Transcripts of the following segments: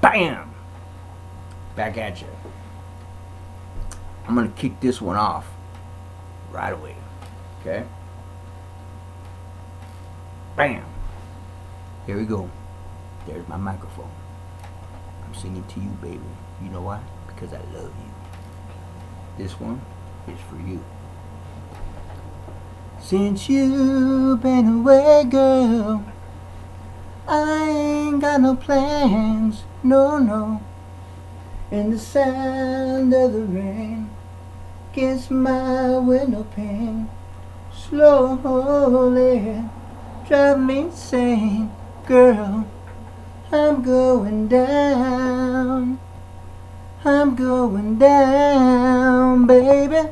Bam! Back at you. I'm going to kick this one off right away. Okay? Bam! Here we go. There's my microphone. I'm singing to you, baby. You know why? Because I love you. This one is for you. Since you've been away, girl, I ain't got no plans, no, no. And the sound of the rain against my window pane slowly drive me insane, girl. I'm going down, I'm going down, baby.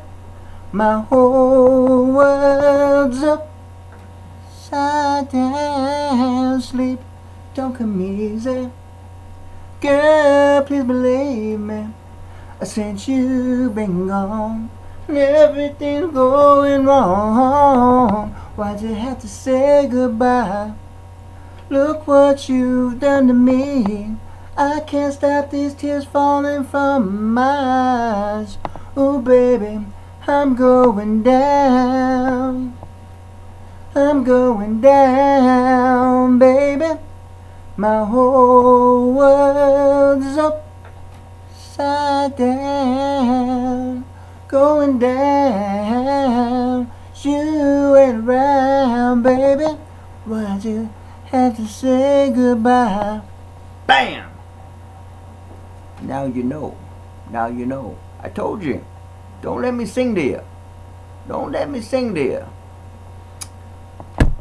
My whole world's upside down. Sleep don't come easy, girl, please believe me. Since you've been gone, everything's going wrong. Why'd you have to say goodbye? Look what you've done to me. I can't stop these tears falling from my eyes. Oh baby, I'm going down, I'm going down, baby. My whole world's upside down, going down. You ain't around, baby. Why'd you have to say goodbye? Bam! Now you know. Now you know. I told you. Don't let me sing to you. Don't let me sing to you.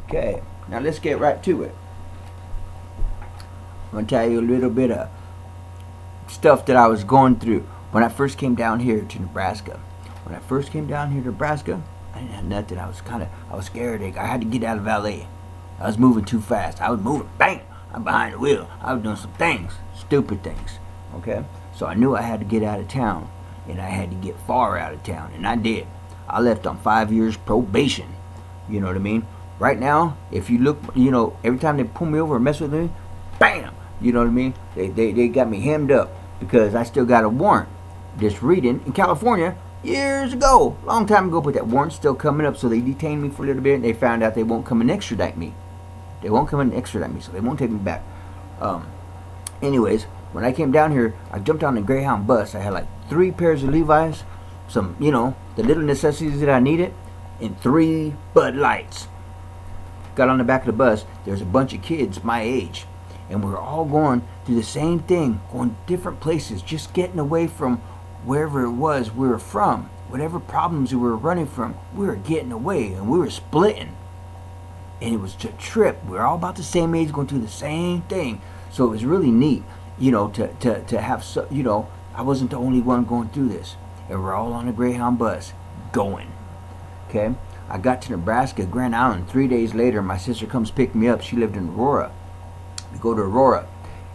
Okay, now let's get right to it. I'm going to tell you a little bit of stuff that I was going through when I first came down here to Nebraska. When I first came down here to Nebraska, I didn't have nothing. I was scared. I had to get out of LA. I was moving too fast. I was moving, bang, I'm behind the wheel. I was doing some things, stupid things, okay? So I knew I had to get out of town, and I had to get far out of town, and I did. I left on 5 years probation, you know what I mean? Right now, if you look, you know, every time they pull me over and mess with me, bam, you know what I mean? They got me hemmed up because I still got a warrant. Just reading, in California, years ago, long time ago, but that warrant's still coming up, so they detained me for a little bit, and they found out they won't come and extradite me. They won't come and extradite me, so they won't take me back. Anyways, when I came down here, I jumped on the Greyhound bus. I had like 3 pairs of Levi's, some, you know, the little necessities that I needed, and 3 Bud Lights. Got on the back of the bus. There's a bunch of kids my age, and we were all going through the same thing, going different places, just getting away from wherever it was we were from. Whatever problems we were running from, we were getting away, and we were splitting. And it was a trip. We were all about the same age, going through the same thing. So it was really neat, you know, to have, you know, I wasn't the only one going through this. And we're all on a Greyhound bus going. Okay? I got to Nebraska, Grand Island. 3 days later, my sister comes pick me up. She lived in Aurora. We go to Aurora.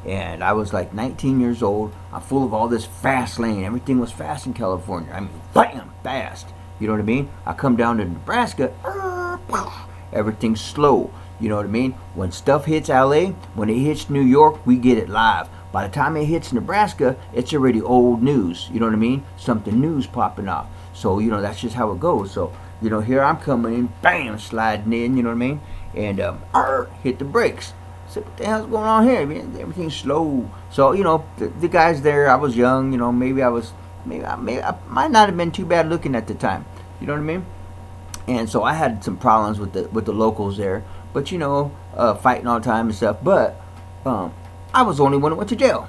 And I was like 19 years old. I'm full of all this fast lane. Everything was fast in California. I mean, bam, fast. You know what I mean? I come down to Nebraska. Everything's slow. You know what I mean? When stuff hits LA, when it hits New York, we get it live. By the time it hits Nebraska, it's already old news. You know what I mean? Something new's popping off. So, you know, that's just how it goes. So, you know, here I'm coming in, bam, sliding in, you know what I mean? And hit the brakes. So what the hell's going on here? Man, everything's slow. So, you know, the guys there, I was young, you know, maybe I might not have been too bad looking at the time. You know what I mean? And so I had some problems with the locals there, but you know, fighting all the time and stuff. But I was the only one that went to jail.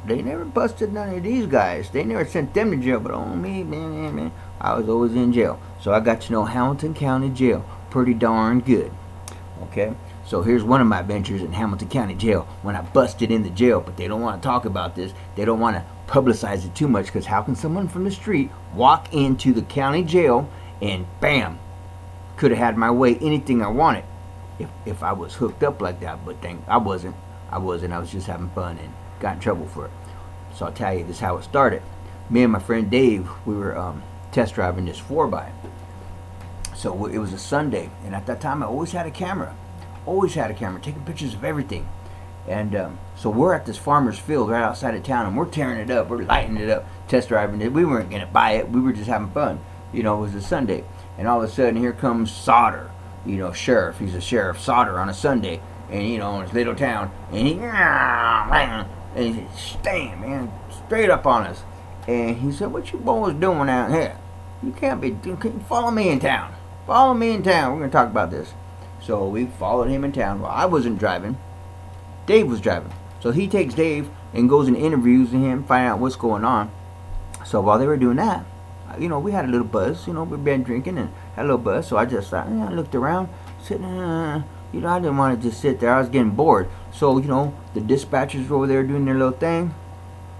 They never busted none of these guys. They never sent them to jail, but on me, man, I was always in jail. So I got to know Hamilton County Jail pretty darn good. Okay, so here's one of my adventures in Hamilton County Jail when I busted in the jail. But they don't want to talk about this. They don't want to publicize it too much, because how can someone from the street walk into the county jail and bam, could have had my way anything I wanted if I was hooked up like that. But I wasn't. I was just having fun and got in trouble for it. So I'll tell you this is how it started. Me and my friend Dave, we were test driving this 4x. So it was a Sunday, and at that time I always had a camera, taking pictures of everything. And so we're at this farmer's field right outside of town, and we're tearing it up. We're lighting it up, test driving it. We weren't gonna buy it. We were just having fun. You know, it was a Sunday, and all of a sudden here comes Sauter. You know, sheriff. He's a sheriff, Sauter, on a Sunday, and in his little town, and he stand, man, straight up on us. And he said, "What you boys doing out here? You can't be. Follow me in town. Follow me in town. We're gonna talk about this." So we followed him in town. Well, I wasn't driving. Dave was driving. So he takes Dave and goes and interviews him, find out what's going on. So while they were doing that, we had a little buzz. We've been drinking and had a little buzz. So I just thought, I looked around, sitting, I didn't want to just sit there. I was getting bored. So, the dispatchers were over there doing their little thing.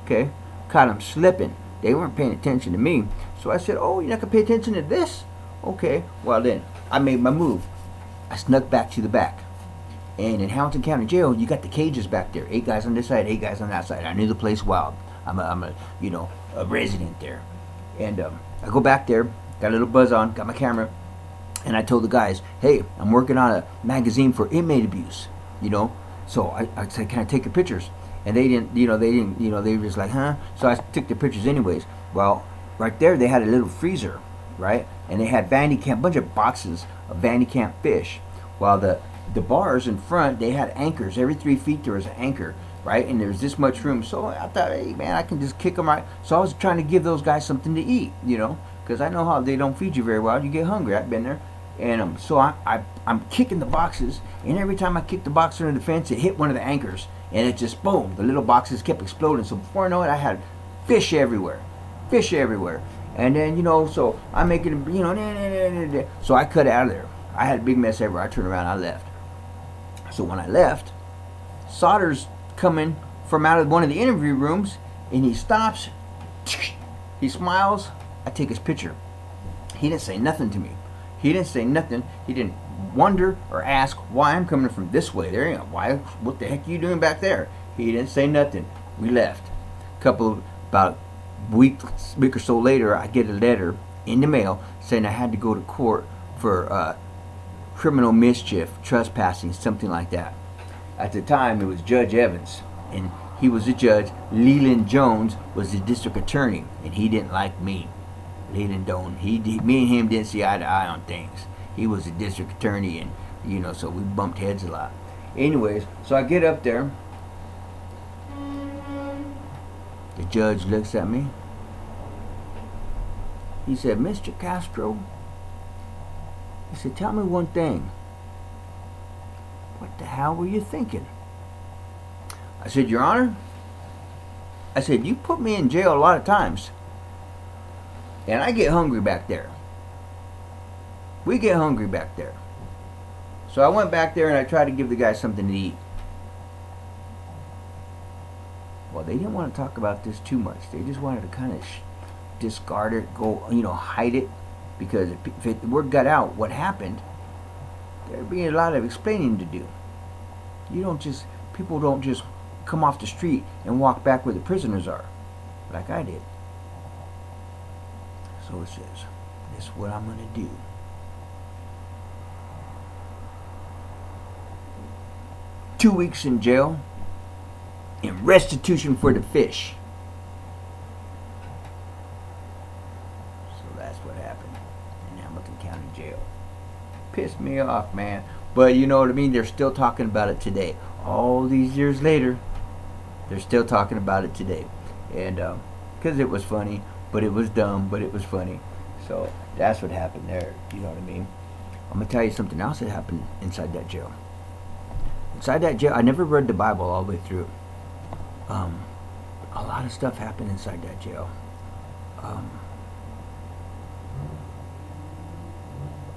Okay. Caught them slipping. They weren't paying attention to me. So I said, "Oh, you're not going to pay attention to this?" Okay. Well, then I made my move. I snuck back to the back. And in Hamilton County Jail, you got the cages back there. 8 guys on this side, 8 guys on that side. I knew the place well. I'm a resident there. And I go back there, got a little buzz on, got my camera, and I told the guys, "Hey, I'm working on a magazine for inmate abuse." So I said, "Can I take your pictures?" And they didn't, they were just like, "Huh?" So I took the pictures anyways. Well, right there they had a little freezer, right? And they had Vandycamp, bunch of boxes of Vandycamp fish. While the bars in front, they had anchors. Every 3 feet there was an anchor, right? And there was this much room. So I thought, hey man, I can just kick them right. So I was trying to give those guys something to eat, because I know how they don't feed you very well. You get hungry. I've been there. And so I'm kicking the boxes, and every time I kicked the box under the fence, it hit one of the anchors, and it just boom. The little boxes kept exploding. So before I know it, I had fish everywhere. And then so I'm making so I cut out of there. I had a big mess everywhere. I turned around, I left. So when I left, Sauter's coming from out of one of the interview rooms, and he stops. He smiles. I take his picture. He didn't say nothing to me. He didn't say nothing. He didn't wonder or ask why I'm coming from this way. There, what the heck are you doing back there? He didn't say nothing. We left. About a week or so later, I get a letter in the mail saying I had to go to court for criminal mischief, trespassing, something like that. At the time, it was Judge Evans, and he was the judge. Leland Jones was the district attorney, and he didn't like me. Leland Jones, me and him didn't see eye to eye on things. He was the district attorney, and so we bumped heads a lot. Anyways, so I get up there. The judge looks at me. He said, "Mr. Castro," he said, "tell me one thing. What the hell were you thinking?" I said, "Your Honor," I said, "you put me in jail a lot of times. And I get hungry back there. We get hungry back there. So I went back there and I tried to give the guys something to eat." Well, they didn't want to talk about this too much. They just wanted to kind of discard it, go, hide it. Because if the word got out what happened, there'd be a lot of explaining to do. People don't just come off the street and walk back where the prisoners are, like I did. So it says, this is what I'm going to do. Two weeks in jail and restitution for the fish. So that's what happened in Hamilton County Jail. Pissed me off, man. But you know what I mean? They're still talking about it today. All these years later, they're still talking about it today. And because it was funny, but it was dumb, but it was funny. So that's what happened there. You know what I mean? I'm going to tell you something else that happened inside that jail. Inside that jail, I never read the Bible all the way through. A lot of stuff happened inside that jail.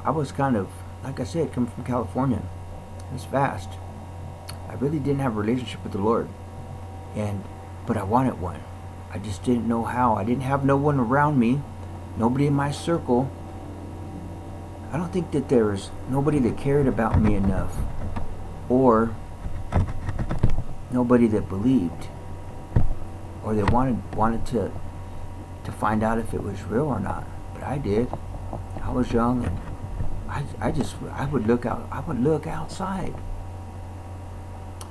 I was kind of, like I said, coming from California. It's vast. I really didn't have a relationship with the Lord. But I wanted one. I just didn't know how. I didn't have no one around me. Nobody in my circle. I don't think that there was nobody that cared about me enough. Or nobody that believed. Or that wanted to find out if it was real or not. But I did. I was young, and I would look outside.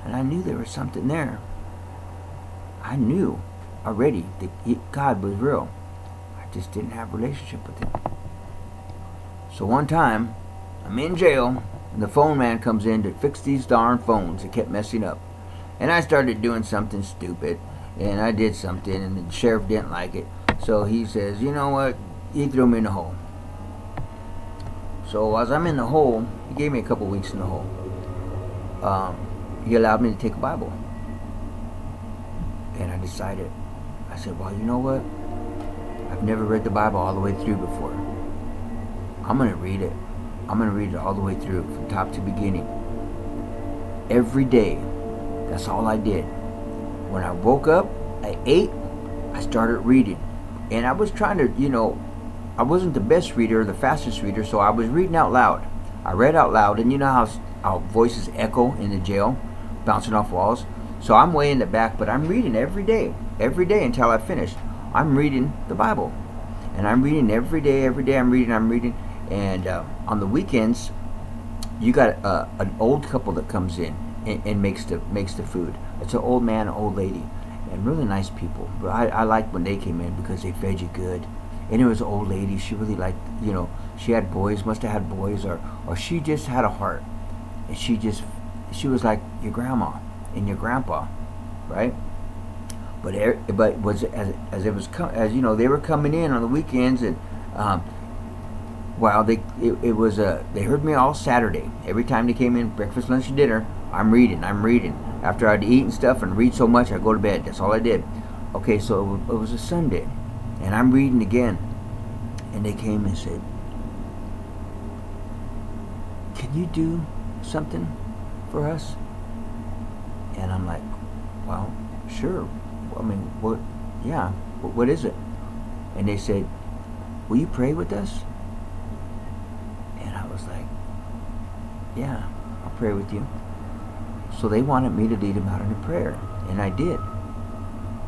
And I knew there was something there. I knew already that God was real. I just didn't have a relationship with him. So one time, I'm in jail, and the phone man comes in to fix these darn phones that kept messing up. And I started doing something stupid, and I did something, and the sheriff didn't like it. So he says, you know what? He threw me in the hole. So as I'm in the hole, he gave me a couple weeks in the hole. He allowed me to take a Bible. And I decided, I said, well, you know what? I've never read the Bible all the way through before. I'm going to read it. I'm going to read it all the way through, from top to beginning. Every day. That's all I did. When I woke up at 8, I started reading. And I was trying to, I wasn't the best reader or the fastest reader, so I was reading out loud. I read out loud, and you know how voices echo in the jail, bouncing off walls? So I'm way in the back, but I'm reading every day until I finish. I'm reading the Bible. And I'm reading every day I'm reading. And on the weekends, you got an old couple that comes in and makes the food. It's an old man, an old lady, and really nice people. But I liked when they came in because they fed you good. And it was an old lady. She really liked, she had boys, must have had boys, or she just had a heart. And she was like your grandma and your grandpa, right? But was as it was they were coming in on the weekends, and they heard me all Saturday. Every time they came in, breakfast, lunch, and dinner, I'm reading. After I'd eat and stuff and read so much, I'd go to bed. That's all I did. Okay, so it was a Sunday, and I'm reading again, and they came and said, "Can you do something for us?" And I'm like, well, sure. I mean, what? Yeah. What is it? And they said, will you pray with us? And I was like, yeah, I'll pray with you. So they wanted me to lead them out in a prayer, and I did.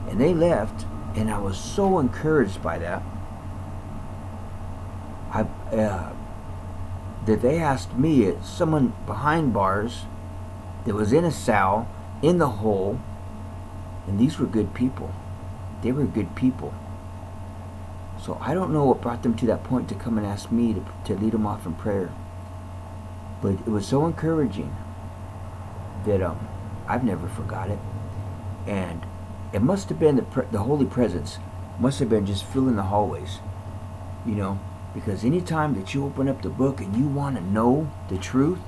And they left, and I was so encouraged by that. That they asked me, someone behind bars that was in a cell, in the hole, and these were good people. They were good people. So I don't know what brought them to that point to come and ask me to lead them off in prayer. But it was so encouraging that I've never forgot it. And it must have been the Holy Presence must have been just filling the hallways, because anytime that you open up the book and you want to know the truth,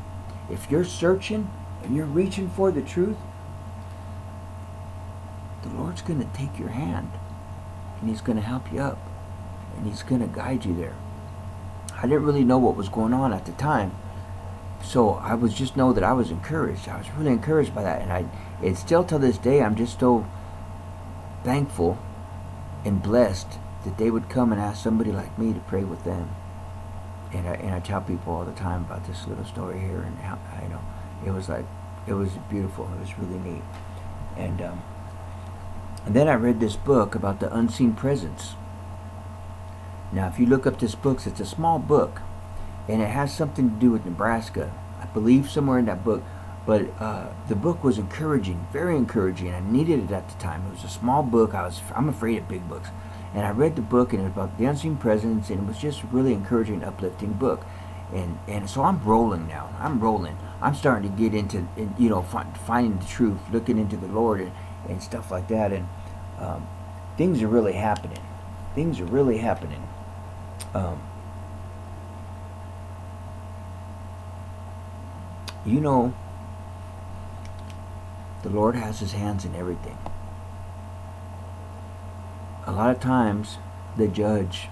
if you're searching and you're reaching for the truth, the Lord's going to take your hand, and He's going to help you up, and He's going to guide you there. I didn't really know what was going on at the time, so I was just know that I was encouraged. I was really encouraged by that, and still to this day, I'm just so thankful and blessed that they would come and ask somebody like me to pray with them. And I tell people all the time about this little story here, and how it was beautiful. It was really neat. And then I read this book about the unseen presence. Now, if you look up this book, it's a small book, and it has something to do with Nebraska. I believe somewhere in that book. But the book was encouraging, very encouraging. I needed it at the time. It was a small book. I'm afraid of big books. And I read the book, and it was about the unseen presence, and it was just a really encouraging, uplifting book. And so I'm rolling now. I'm rolling. I'm starting to get into, finding the truth, looking into the Lord, and stuff like that. And things are really happening. Things are really happening. The Lord has His hands in everything. A lot of times, the judge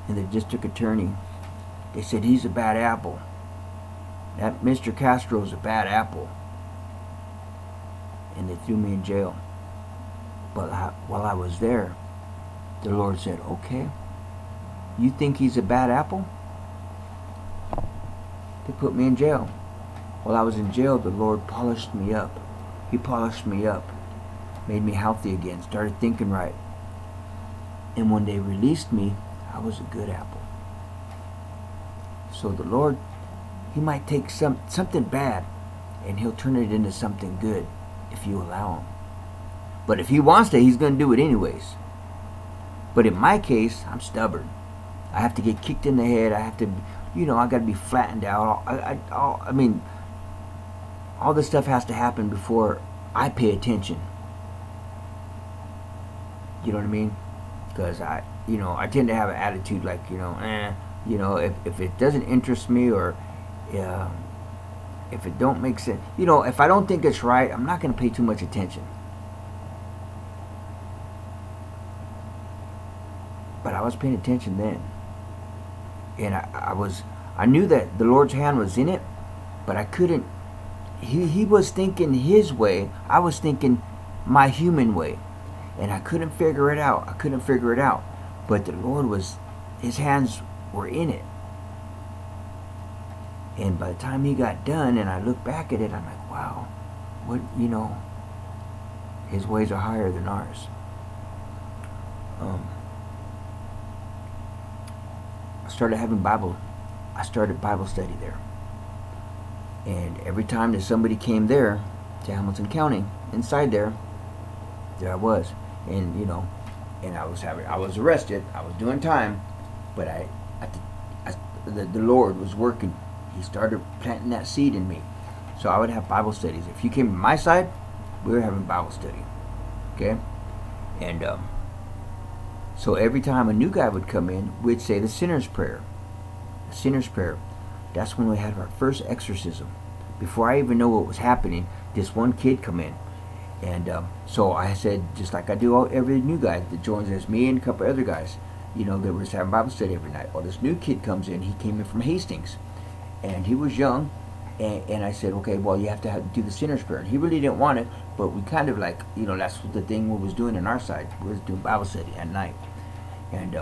and the district attorney, they said he's a bad apple. That Mr. Castro's a bad apple. And they threw me in jail. But while I was there, the Lord said, okay, you think he's a bad apple? They put me in jail. While I was in jail, the Lord polished me up. He polished me up, made me healthy again, started thinking right. And when they released me, I was a good apple. So the Lord, He might take something bad, and He'll turn it into something good. if you allow him. But if he wants to, he's going to do it anyways. But in my case, I'm stubborn. I have to get kicked in the head. I have to, I got to be flattened out. I mean, all this stuff has to happen before I pay attention. You know what I mean? Because I tend to have an attitude like, if it doesn't interest me, or if it don't make sense, if I don't think it's right, I'm not going to pay too much attention. But I was paying attention then, and I knew that the Lord's hand was in it, but I couldn't. He was thinking his way, I was thinking my human way, and I couldn't figure it out. But the Lord his hands were in it. And by the time he got done and I look back at it, I'm like, wow, his ways are higher than ours. I started Bible study there. And every time that somebody came there to Hamilton County, inside there I was. And and I was arrested. I was doing time, but the Lord was working. He started planting that seed in me. So I would have Bible studies. If you came to my side, we were having Bible study. Okay? And so every time a new guy would come in, we'd say the sinner's prayer. The sinner's prayer. That's when we had our first exorcism. Before I even know what was happening, this one kid come in. And so I said, just like I do every new guy that joins us, me and a couple other guys, that were just having Bible study every night. Well, this new kid comes in. He came in from Hastings. And he was young. And I said, okay, well, you have to do the sinner's prayer. And he really didn't want it, but we kind of like, that's what the thing we was doing on our side. We was doing Bible study at night. And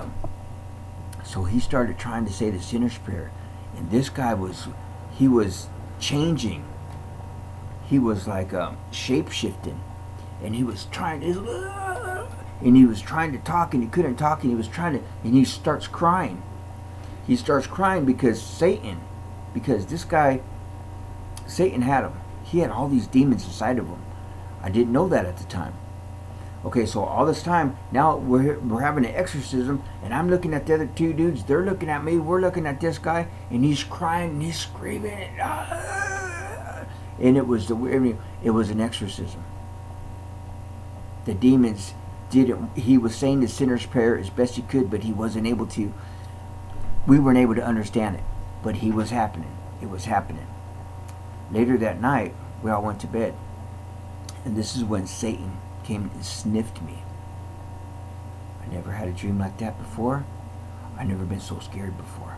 so he started trying to say the sinner's prayer. And this guy was changing. He was like shape-shifting. And he was trying to talk, and he couldn't talk, and and he starts crying. He starts crying because Satan had him. He had all these demons inside of him. I didn't know that at the time. Okay, so all this time, now we're having an exorcism, and I'm looking at the other two dudes. They're looking at me. We're looking at this guy, and he's crying and he's screaming. And it was an exorcism. The demons he was saying the sinner's prayer as best he could, but he wasn't able to. We weren't able to understand it, but it was happening. Later that night, we all went to bed. And this is when Satan came and sniffed me. I never had a dream like that before. I've never been so scared before.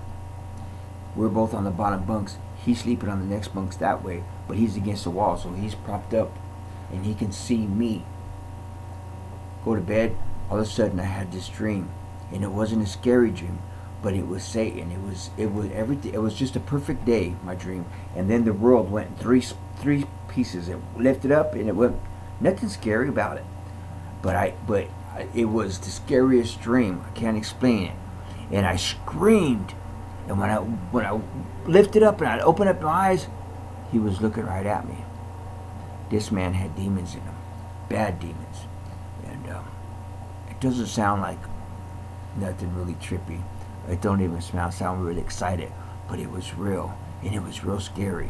We're both on the bottom bunks. He's sleeping on the next bunks that way, but he's against the wall, so he's propped up, and he can see me. Go to bed. All of a sudden, I had this dream, and it wasn't a scary dream, but it was Satan. It was everything. It was just a perfect day, my dream. And then the world went in three pieces. It lifted up, and it went. Nothing scary about it, but it was the scariest dream. I can't explain it. And I screamed, and when I lifted up and I opened up my eyes, he was looking right at me. This man had demons in him, bad demons, and it doesn't sound like nothing really trippy. It don't even sound really excited, but it was real, and it was real scary.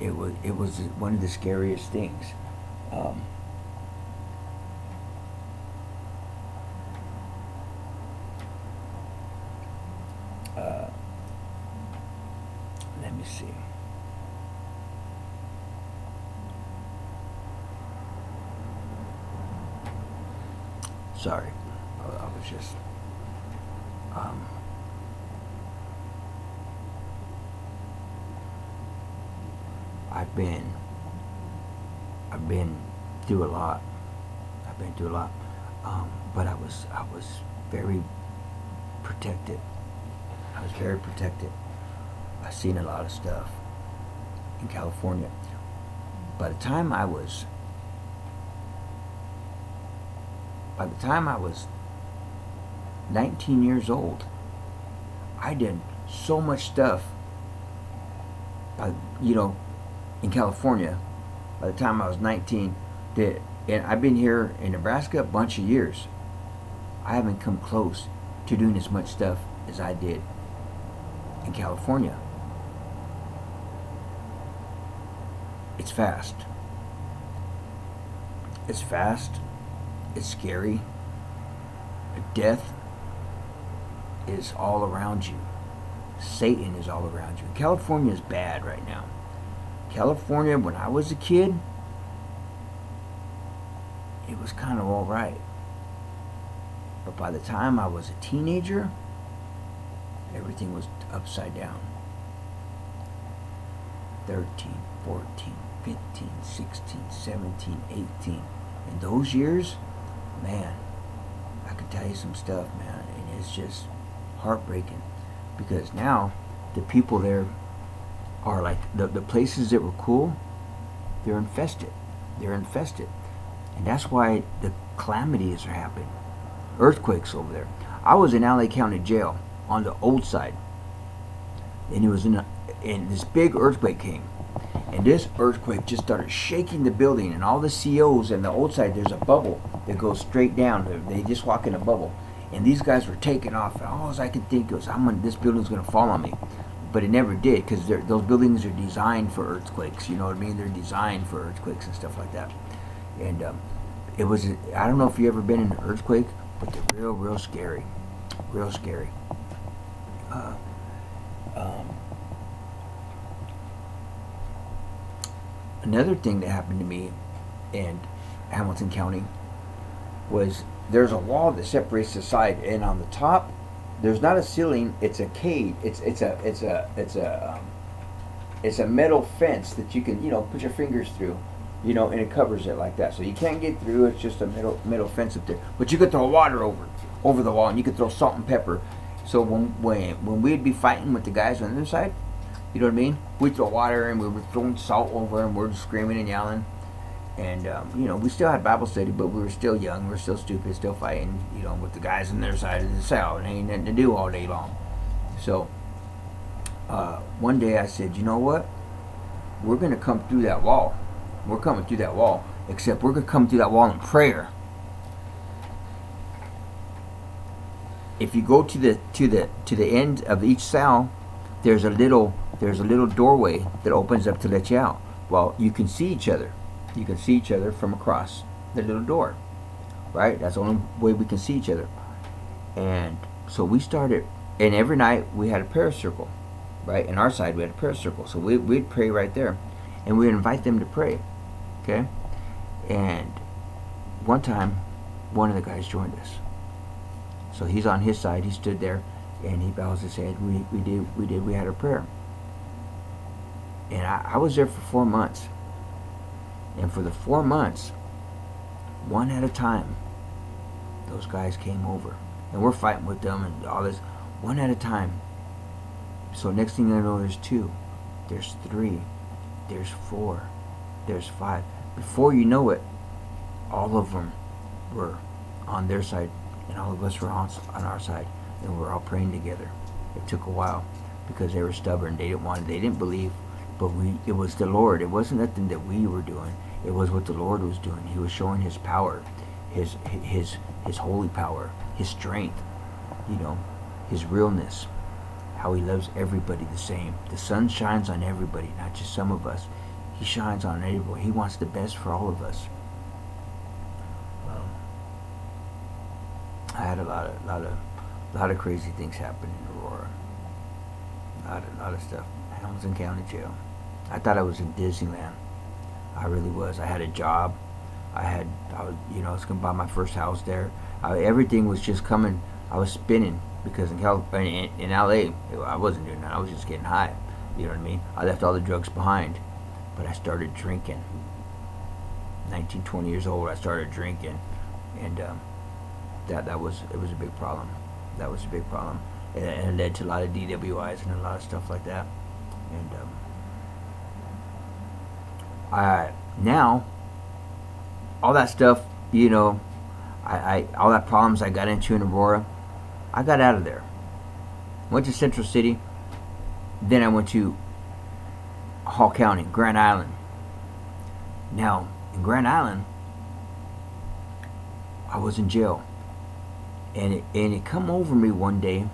It was one of the scariest things. Let me see. Sorry, I was just. I've been through a lot. But I was very protected. I've seen a lot of stuff in California. By the time I was 19 years old, I did so much stuff you know, in California, by the time I was 19, and I've been here in Nebraska a bunch of years. I haven't come close to doing as much stuff as I did in California. It's fast. It's fast. It's scary. Death is all around you. Satan is all around you. California is bad right now. California, when I was a kid, it was kind of all right. But by the time I was a teenager, everything was upside down. 13, 14, 15, 16, 17, 18. In those years, man, I could tell you some stuff, man, and it's just heartbreaking. Because now, the people there are like, the places that were cool, they're infested. They're infested. And that's why the calamities are happening. Earthquakes over there. I was in LA County Jail on the old side. And it was and this big earthquake came. And this earthquake just started shaking the building, and all the COs in the old side, there's a bubble that goes straight down. They just walk in a bubble. And these guys were taking off. And all I could think was, this building's going to fall on me. But it never did, because those buildings are designed for earthquakes. You know what I mean? They're designed for earthquakes and stuff like that. And it was, I don't know if you've ever been in an earthquake, but they're real scary. Real scary. Another thing that happened to me in Hamilton County was there's a wall that separates the side, and on the top there's not a ceiling, it's a cage. It's a metal fence that you can, put your fingers through, and it covers it like that. So you can't get through, it's just a metal fence up there. But you could throw water over the wall, and you could throw salt and pepper. So when we'd be fighting with the guys on the other side, you know what I mean? We'd throw water, and we were throwing salt over, and we're just screaming and yelling. And, we still had Bible study, but we were still young, we were still stupid, still fighting, with the guys on their side of the cell, and ain't nothing to do all day long. So, one day I said, you know what? We're going to come through that wall. We're coming through that wall, except we're going to come through that wall in prayer. If you go to the end of each cell, there's a little doorway that opens up to let you out. Well, you can see each other. You can see each other from across the little door, right? That's the only way we can see each other. And so we started, and every night we had a prayer circle, right? In our side we had a prayer circle. So we'd pray right there, and we'd invite them to pray, okay? And one time, one of the guys joined us. So he's on his side, he stood there, and he bows his head. We had a prayer. And I was there for 4 months. And for the 4 months, one at a time, those guys came over. And we're fighting with them and all this, one at a time. So next thing I know, there's 2, there's 3, there's 4, there's 5. Before you know it, all of them were on their side, and all of us were on our side, and we're all praying together. It took a while because they were stubborn. They didn't believe. But it was the Lord. It wasn't nothing that we were doing. It was what the Lord was doing. He was showing His power, His holy power, His strength, His realness, how He loves everybody the same. The sun shines on everybody, not just some of us. He shines on everybody. He wants the best for all of us. I had a lot of crazy things happen in Aurora. A lot of stuff. Hamilton County Jail. I thought I was in Disneyland. I really was. I had a job. I was going to buy my first house there. Everything was just coming. I was spinning because in LA, I wasn't doing that. I was just getting high. You know what I mean? I left all the drugs behind, but I started drinking. 19, 20 years old, I started drinking, and it was a big problem. That was a big problem, and it led to a lot of DWIs and a lot of stuff like that. And now all that stuff, all that problems I got into in Aurora, I got out of there. Went to Central City, then I went to Hall County, Grand Island. Now, in Grand Island, I was in jail, and it come over me one day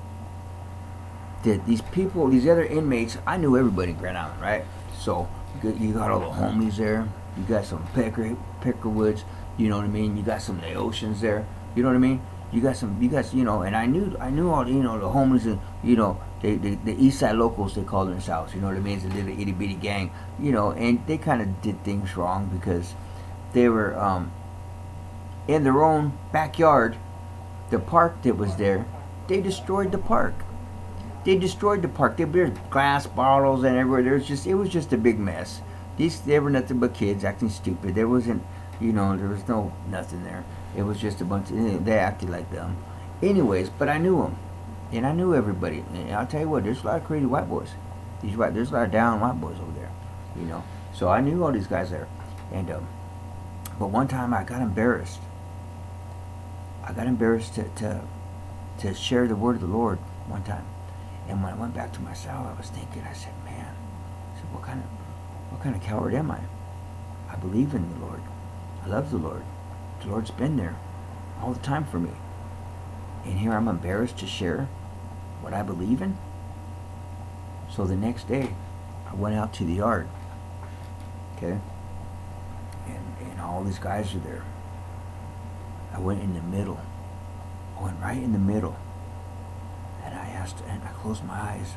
that these people, these other inmates, I knew everybody in Grand Island, right? So you got all the homies there. You got some Peckerwoods. You know what I mean? You got some of the Oceans there. You know what I mean? You got, and I knew all, the homies, and the East Side locals, they call themselves. You know what I mean? It's a little itty bitty gang. And they kind of did things wrong because they were in their own backyard. The park that was there, they destroyed the park. There were glass bottles and everywhere. It was just a big mess. They were nothing but kids acting stupid. There wasn't, there was nothing there. It was just a bunch they acted like them. Anyways, but I knew them. And I knew everybody. And I'll tell you what, there's a lot of crazy white boys. There's a lot of down white boys over there, So I knew all these guys there. And, but one time I got embarrassed. To share the word of the Lord one time. And when I went back to my cell, I was thinking, I said, man, what kind of coward am I? I believe in the Lord. I love the Lord. The Lord's been there all the time for me. And here I'm embarrassed to share what I believe in. So the next day, I went out to the yard. Okay? And all these guys are there. I went in the middle. I went right in the middle. And I closed my eyes.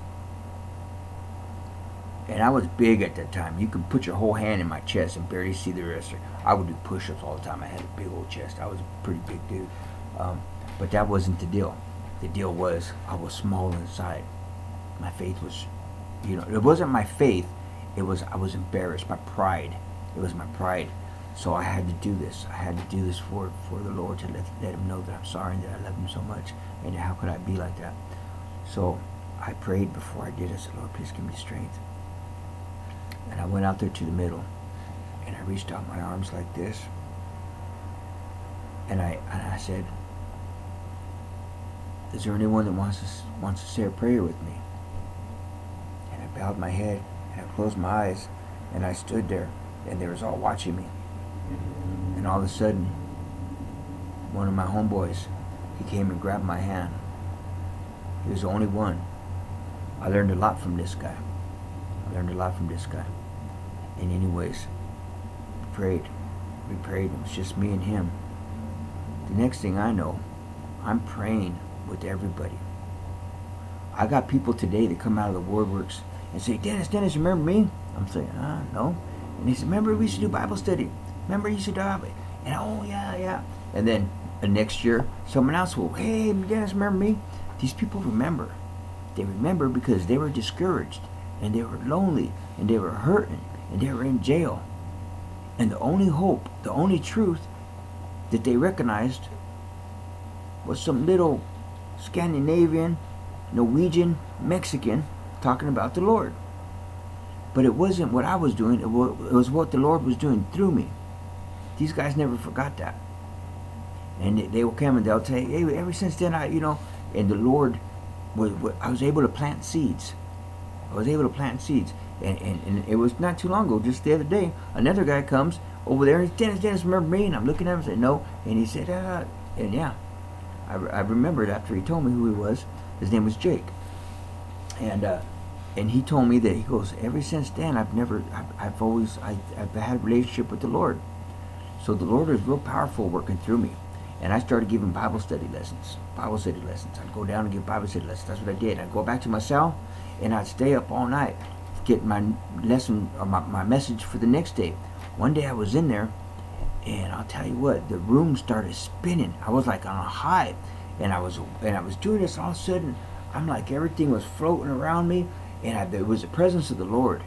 And I was big at that time. You could put your whole hand in my chest and barely see the rest. I would do push-ups all the time. I had a big old chest. I was a pretty big dude. But that wasn't the deal. The deal was I was small inside. My faith was, it wasn't my faith. I was embarrassed. My pride. It was my pride. So I had to do this. I had to do this for the Lord, to let him know that I'm sorry and that I love him so much. And how could I be like that? So I prayed before I did. I said, Lord, please give me strength. And I went out there to the middle, and I reached out my arms like this, and I said, is there anyone that wants to say a prayer with me? And I bowed my head, and I closed my eyes, and I stood there, and they was all watching me. And all of a sudden, one of my homeboys, he came and grabbed my hand. He was the only one. I learned a lot from this guy. And anyways, we prayed. It was just me and him. The next thing I know, I'm praying with everybody. I got people today that come out of the WordWorks and say, Dennis, remember me? I'm saying, no. And he said, remember we used to do Bible study? Remember you used to do Bible? And oh, yeah. And then the next year, someone else will, hey, Dennis, remember me? These people remember. They remember because they were discouraged, and they were lonely, and they were hurting, and they were in jail. And the only hope, the only truth that they recognized was some little Scandinavian, Norwegian, Mexican talking about the Lord. But it wasn't what I was doing, it was what the Lord was doing through me. These guys never forgot that. And they will come and they'll tell you, hey, ever since then, and the Lord, I was able to plant seeds. And it was not too long ago, just the other day, another guy comes over there and says, Dennis, remember me? And I'm looking at him and I said, no. And he said, and yeah, I remembered after he told me who he was. His name was Jake. And he told me that, he goes, ever since then, I've had a relationship with the Lord. So the Lord was real powerful working through me. And I started giving Bible study lessons. I'd go down and give Bible study lessons. That's what I did. I'd go back to my cell, and I'd stay up all night, get my lesson, or my message for the next day. One day I was in there, and I'll tell you what, the room started spinning. I was like on a high, and I was doing this. All of a sudden, I'm like, everything was floating around me, and it was the presence of the Lord.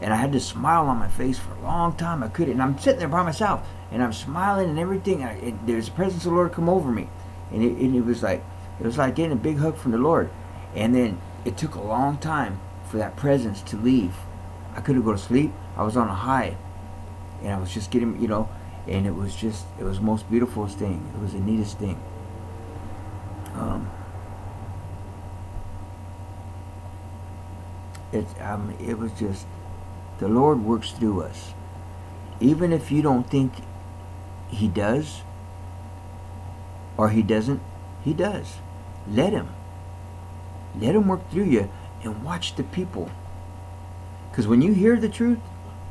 And I had this smile on my face for a long time. I couldn't. And I'm sitting there by myself, and I'm smiling and everything. And there's the presence of the Lord come over me, and it was like getting a big hug from the Lord. And then it took a long time for that presence to leave. I couldn't go to sleep. I was on a high, and I was just getting, and it was the most beautiful thing. It was the neatest thing. It was just The Lord works through us. Even if you don't think He does or He doesn't, He does. Let Him. Let Him work through you and watch the people. Because when you hear the truth,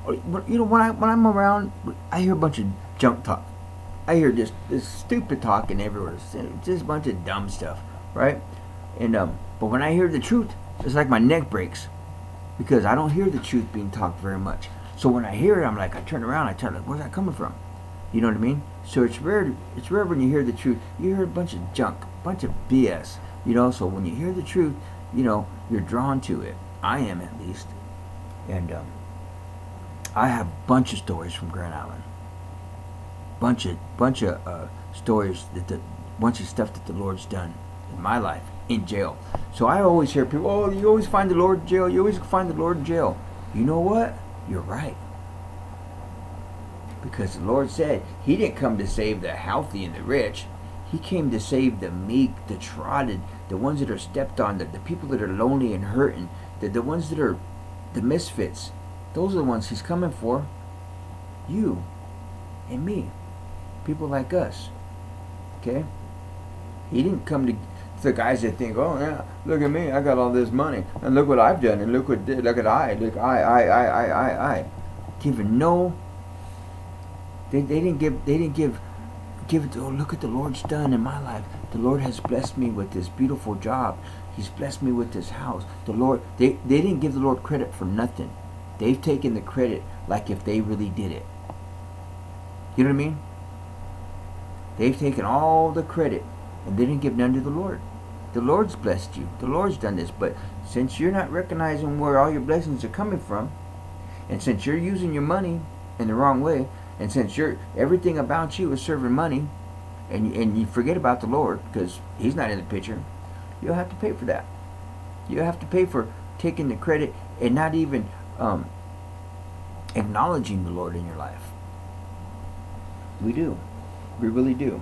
you know, when I'm around, I hear a bunch of junk talk. I hear just this stupid talking everywhere. Just a bunch of dumb stuff, right? And but when I hear the truth, it's like my neck breaks because I don't hear the truth being talked very much. So when I hear it, I'm like, I turn around, I turn like, where's that coming from? You know what I mean? So it's rare. It's rare when you hear the truth. You hear a bunch of junk, a bunch of BS. You know. So when you hear the truth, you know you're drawn to it. I am, at least. And I have a bunch of stories from Grand Island. Bunch of stories bunch of stuff that the Lord's done in my life in jail. So I always hear people, oh, you always find the Lord in jail. You always find the Lord in jail. You know what? You're right. Because the Lord said He didn't come to save the healthy and the rich. He came to save the meek, the trodden, the ones that are stepped on, the people that are lonely and hurting, the ones that are the misfits. Those are the ones He's coming for. You and me. People like us. Okay? He didn't come to the guys that think, oh yeah, look at me, I got all this money, and look what I've done, and look at I. Giving no. They didn't give it. Oh, look at the Lord's done in my life. The Lord has blessed me with this beautiful job. He's blessed me with this house. The Lord, they didn't give the Lord credit for nothing. They've taken the credit like if they really did it. You know what I mean? They've taken all the credit and they didn't give none to the Lord. The Lord's blessed you. The Lord's done this. But since you're not recognizing where all your blessings are coming from, and since you're using your money in the wrong way, and since everything about you is serving money, and you forget about the Lord because He's not in the picture, you'll have to pay for that. You'll have to pay for taking the credit and not even acknowledging the Lord in your life. We do. We really do.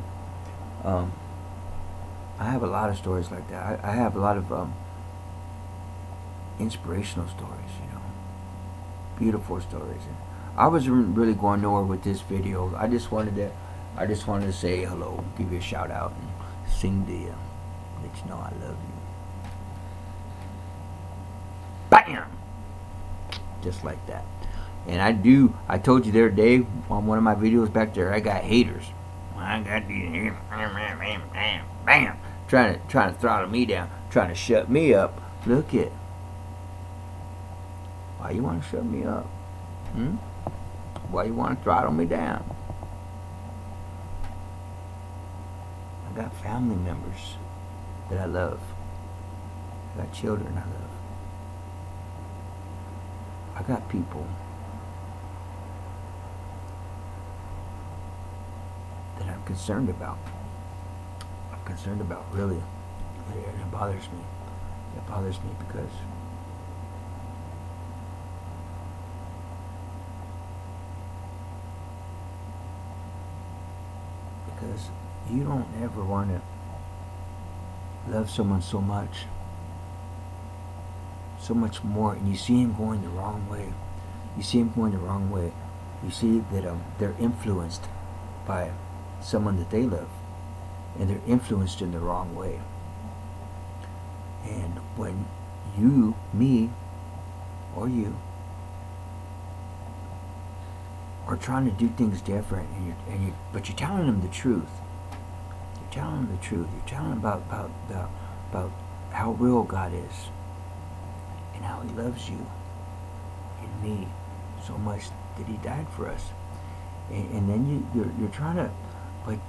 I have a lot of stories like that. I have a lot of inspirational stories, you know, beautiful stories. And I wasn't really going nowhere with this video. I just wanted to say hello, give you a shout out, and sing to you, let you know I love you. Bam! Just like that. And I told you the other day on one of my videos back there, I got haters. I got these haters, bam, trying to throttle me down, trying to shut me up. Look it. Why you want to shut me up? Why you want to throttle me down? I got family members that I love. I got children I love. I got people that I'm concerned about. I'm concerned about, really. And it bothers me. It bothers me because you don't ever want to love someone so much more, and you see him going the wrong way. You see him going the wrong way. You see that they're influenced by someone that they love, and they're influenced in the wrong way. And when you, me, or you are trying to do things different, but you're telling them the truth. You're telling them the truth. You're telling them about how real God is, and how He loves you and me so much that He died for us. And then you're trying to,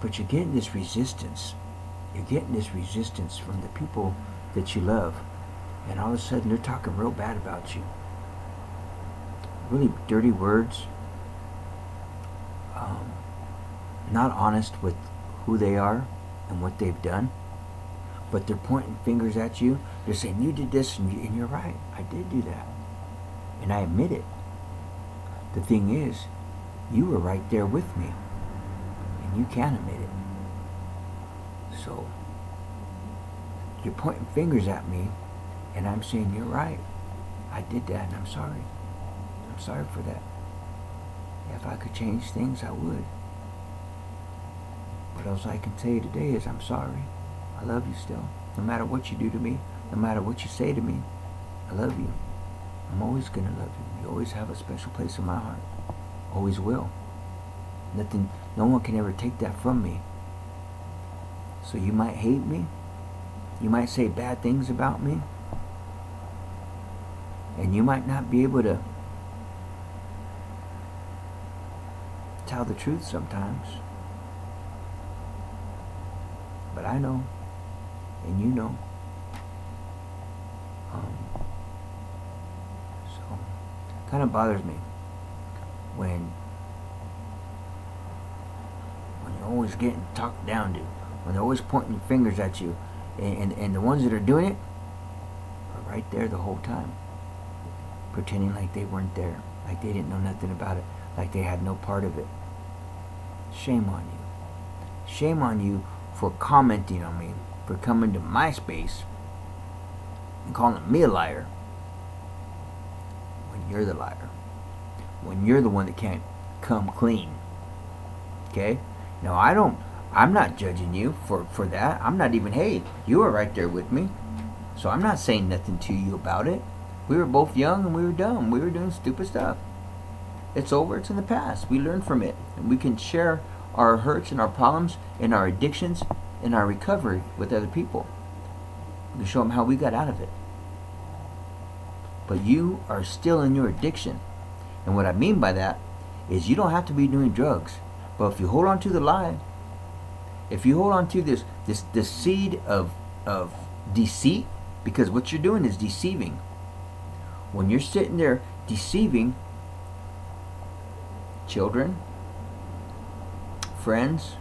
but you're getting this resistance. You're getting this resistance from the people that you love, and all of a sudden they're talking real bad about you. Really dirty words. Not honest with who they are and what they've done, but they're pointing fingers at you. They're saying, you did this, and you're right. I did do that, and I admit it. The thing is, you were right there with me, and you can admit it. So you're pointing fingers at me, and I'm saying, you're right. I did that, and I'm sorry. I'm sorry for that. If I could change things, I would. But all I can tell you today is I'm sorry. I love you still. No matter what you do to me, no matter what you say to me, I love you. I'm always going to love you. You always have a special place in my heart. Always will. No one can ever take that from me. So you might hate me. You might say bad things about me. And you might not be able to tell the truth sometimes. But I know. And you know. So it kind of bothers me when you're always getting talked down to, when they're always pointing fingers at you, and the ones that are doing it are right there the whole time, pretending like they weren't there, like they didn't know nothing about it, like they had no part of it. Shame on you. Shame on you for commenting on me, for coming to my space and calling me a liar when you're the liar, when you're the one that can't come clean. Okay? Now I'm not judging you for that. I'm not even, hey, you were right there with me. So I'm not saying nothing to you about it. We were both young and we were dumb. We were doing stupid stuff. It's over. It's in the past. We learned from it. And we can share our hurts and our problems and our addictions and our recovery with other people. We can show them how we got out of it. But you are still in your addiction. And what I mean by that is you don't have to be doing drugs. But if you hold on to the lie, if you hold on to this seed of deceit, because what you're doing is deceiving. When you're sitting there deceiving children, friends,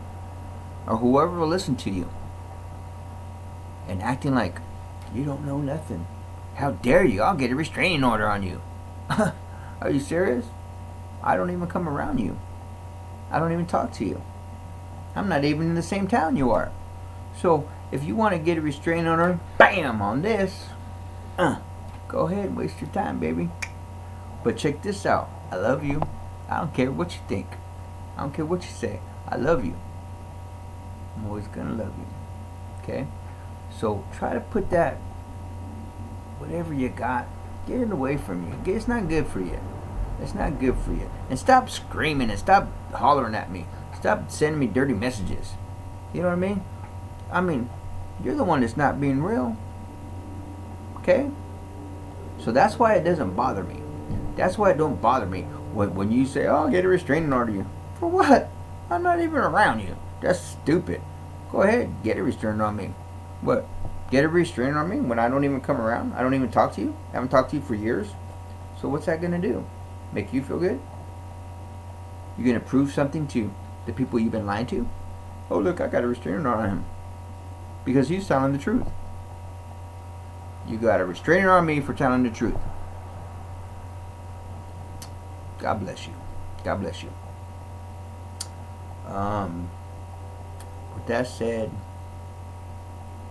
or whoever will listen to you, and acting like you don't know nothing. How dare you? I'll get a restraining order on you. Are you serious? I don't even come around you. I don't even talk to you. I'm not even in the same town you are. So if you want to get a restraining order, bam, on this, go ahead and waste your time, baby. But check this out. I love you. I don't care what you think. I don't care what you say. I love you. I'm always gonna love you. Okay? So try to put that, whatever you got, get it away from you. It's not good for you. It's not good for you. And stop screaming and stop hollering at me. Stop sending me dirty messages. You know what I mean? I mean, you're the one that's not being real. Okay? So that's why it doesn't bother me. That's why it don't bother me when you say, oh, I'll get a restraining order you. For what? I'm not even around you. That's stupid. Go ahead, get a restraining on me. What? Get a restraining on me when I don't even come around? I don't even talk to you? I haven't talked to you for years? So what's that going to do? Make you feel good? You're going to prove something to the people you've been lying to? Oh, look, I got a restraining order on him. Because he's telling the truth. You got a restraining order on me for telling the truth. God bless you. God bless you. With that said,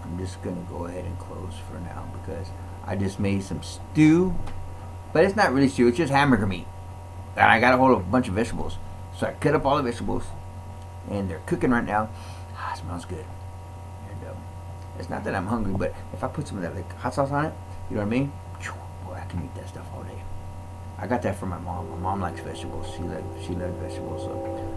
I'm just going to go ahead and close for now because I just made some stew. But it's not really stew, it's just hamburger meat. And I got a hold of a bunch of vegetables. So I cut up all the vegetables. And they're cooking right now. It smells good. And it's not that I'm hungry, but if I put some of that like hot sauce on it, you know what I mean? Boy, I can eat that stuff all day. I got that from my mom. My mom likes vegetables. She loves vegetables. So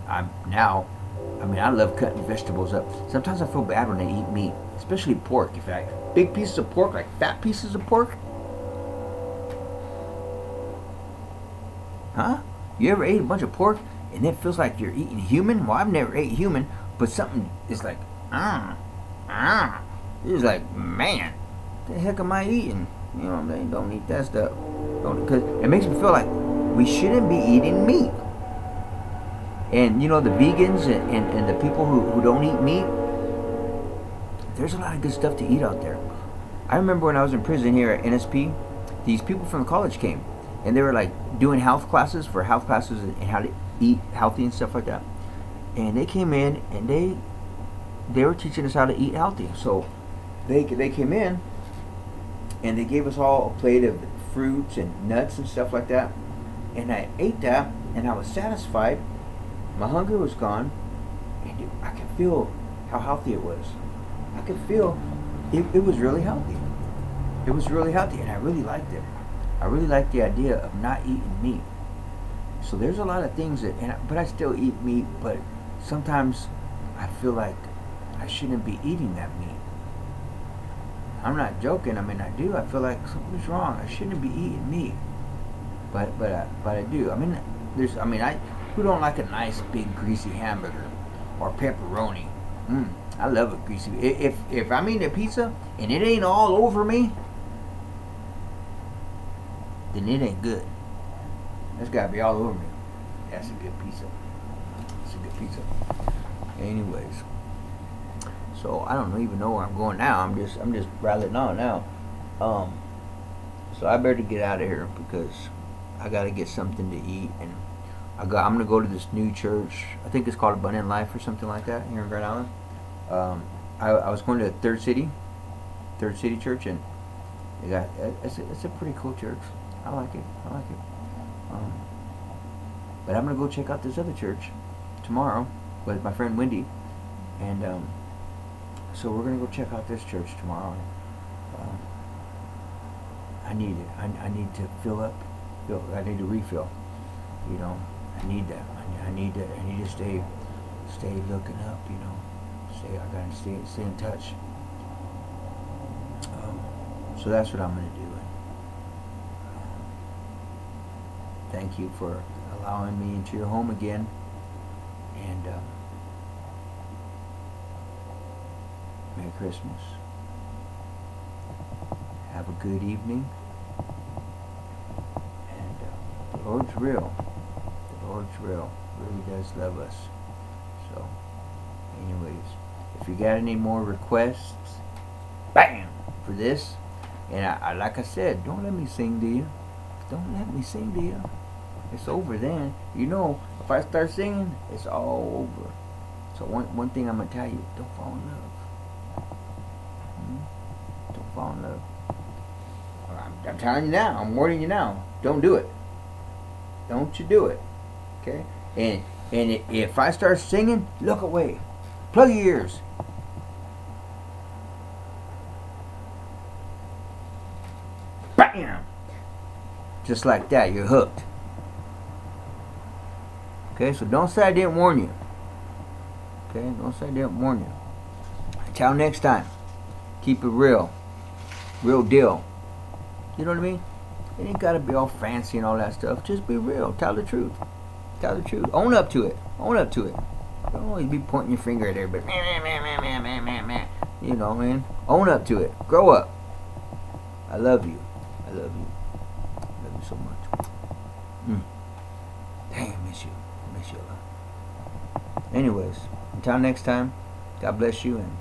I love cutting vegetables up. Sometimes I feel bad when I eat meat, especially pork. If I big pieces of pork, like fat pieces of pork. Huh? You ever ate a bunch of pork and it feels like you're eating human? Well, I've never ate human, but something is like, it's like, man, what the heck am I eating? You know what I'm saying? Don't eat that stuff. Because it makes me feel like we shouldn't be eating meat. And you know, the vegans and the people who don't eat meat, there's a lot of good stuff to eat out there. I remember when I was in prison here at NSP, these people from the college came and they were like doing health classes and how to eat healthy and stuff like that. And they came in and they were teaching us how to eat healthy. So they came in and they gave us all a plate of fruits and nuts and stuff like that. And I ate that, and I was satisfied. My hunger was gone, and I could feel how healthy it was. I could feel it was really healthy. It was really healthy, and I really liked it. I really liked the idea of not eating meat. So there's a lot of things but I still eat meat, but sometimes I feel like I shouldn't be eating that meat. I'm not joking. I mean, I do. I feel like something's wrong. I shouldn't be eating meat, but I do. I mean, who don't like a nice big greasy hamburger or pepperoni? I love a greasy. If I'm eating a pizza and it ain't all over me, then it ain't good. That's gotta be all over me. That's a good pizza. That's a good pizza. Anyways, so I don't even know where I'm going now. I'm just rattling on now. So I better get out of here because I gotta get something to eat, and I'm gonna go to this new church. I think it's called Abundant Life or something like that here in Grand Island. I was going to Third City Church, and it's a pretty cool church. I like it. But I'm gonna go check out this other church tomorrow with my friend Wendy, and so we're gonna go check out this church tomorrow. I need it. I need to fill up. I need to refill. You know, I need that. I need to stay looking up. You know, I gotta stay in touch. So that's what I'm gonna do. Thank you for allowing me into your home again, and Merry Christmas. Have a good evening, and the Lord's real. The Lord's real. Really does love us. So, anyways, if you got any more requests, bam, for this, and I like I said, don't let me sing to you. Don't let me sing to you. It's over then. You know, if I start singing, it's all over. So one thing I'm gonna tell you: don't fall in love. Don't fall in love. I'm telling you now. I'm warning you now. Don't do it. Don't you do it. Okay? And if I start singing, look away. Plug your ears. Bam! Just like that, you're hooked. Okay, so don't say I didn't warn you. Okay, don't say I didn't warn you. Until next time, keep it real. Real deal. You know what I mean? It ain't gotta be all fancy and all that stuff. Just be real. Tell the truth. Tell the truth. Own up to it. Own up to it. Don't always be pointing your finger at everybody. You know, man. Own up to it. Grow up. I love you. I love you. I love you so much. Dang, I miss you. I miss you a lot. Anyways, until next time, God bless you, and